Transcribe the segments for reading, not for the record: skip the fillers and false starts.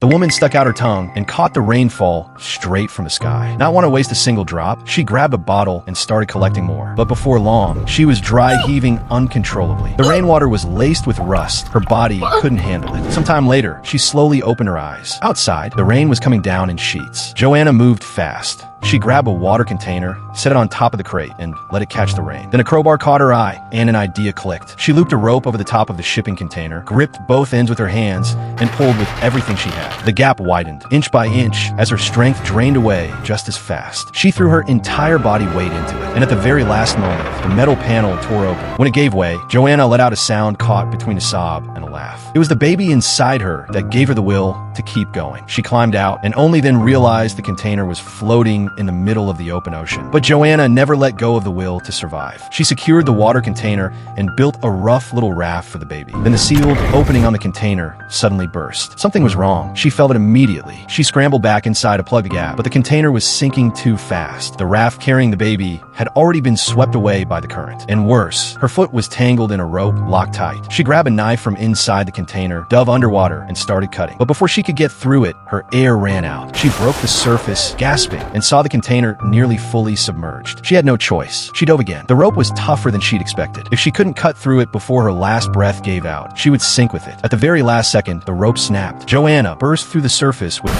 The woman stuck out her tongue and caught the rainfall straight from the sky. Not want to waste a single drop, she grabbed a bottle and started collecting more. But before long, she was dry heaving uncontrollably. The rainwater was laced with rust. Her body couldn't handle it. Sometime later, she slowly opened her eyes. Outside, the rain was coming down in sheets. Joanna moved fast. She grabbed a water container, set it on top of the crate, and let it catch the rain. Then a crowbar caught her eye, and an idea clicked. She looped a rope over the top of the shipping container, gripped both ends with her hands, and pulled with everything she had. The gap widened, inch by inch, as her strength drained away just as fast. She threw her entire body weight into it, and at the very last moment, the metal panel tore open. When it gave way, Joanna let out a sound caught between a sob and a laugh. It was the baby inside her that gave her the will to keep going. She climbed out, and only then realized the container was floating in the middle of the open ocean. But Joanna never let go of the will to survive. She secured the water container and built a rough little raft for the baby. Then the sealed opening on the container suddenly burst. Something was wrong. She felt it immediately. She scrambled back inside to plug the gap, but the container was sinking too fast. The raft carrying the baby had already been swept away by the current. And worse, her foot was tangled in a rope locked tight. She grabbed a knife from inside the container, dove underwater, and started cutting. But before she could get through it, her air ran out. She broke the surface, gasping, and saw the container nearly fully submerged. She had no choice. She dove again. The rope was tougher than she'd expected. If she couldn't cut through it before her last breath gave out, she would sink with it. At the very last second, the rope snapped. Joanna burst through the surface with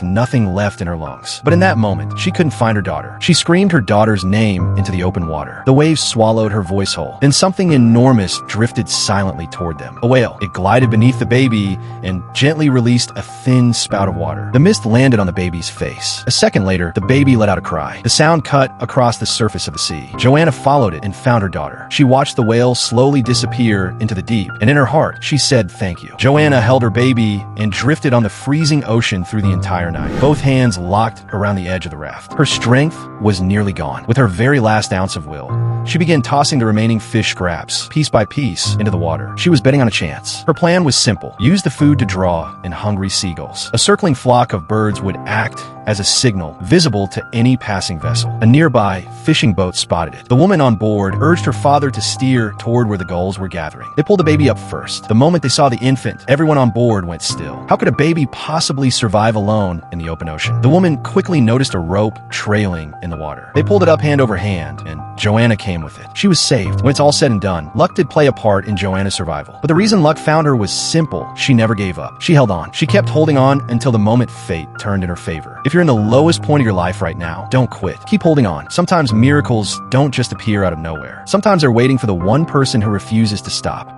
nothing left in her lungs. But in that moment, she couldn't find her daughter. She screamed her daughter's name into the open water. The waves swallowed her voice whole. Then something enormous drifted silently toward them. A whale. It glided beneath the baby and gently released a thin spout of water. The mist landed on the baby's face. A second later, the baby let out a cry. The sound cut across the surface of the sea. Joanna followed it and found her daughter. She watched the whale slowly disappear into the deep, and in her heart, she said thank you. Joanna held her baby and drifted on the freezing ocean through the entire night, both hands locked around the edge of the raft. Her strength was nearly gone. With her very last ounce of will, she began tossing the remaining fish scraps, piece by piece, into the water. She was betting on a chance. Her plan was simple. Use the food to draw in hungry seagulls. A circling flock of birds would act as a signal, visible to any passing vessel. A nearby fishing boat spotted it. The woman on board urged her father to steer toward where the gulls were gathering. They pulled the baby up first. The moment they saw the infant, everyone on board went still. How could a baby possibly survive alone in the open ocean? The woman quickly noticed a rope trailing in the water. They pulled it up hand over hand, and Joanna came with it. She was saved. When it's all said and done, luck did play a part in Joanna's survival. But the reason luck found her was simple. She never gave up. She held on. She kept holding on until the moment fate turned in her favor. If you're in the lowest point of your life right now, don't quit. Keep holding on. Sometimes miracles don't just appear out of nowhere. Sometimes they're waiting for the one person who refuses to stop.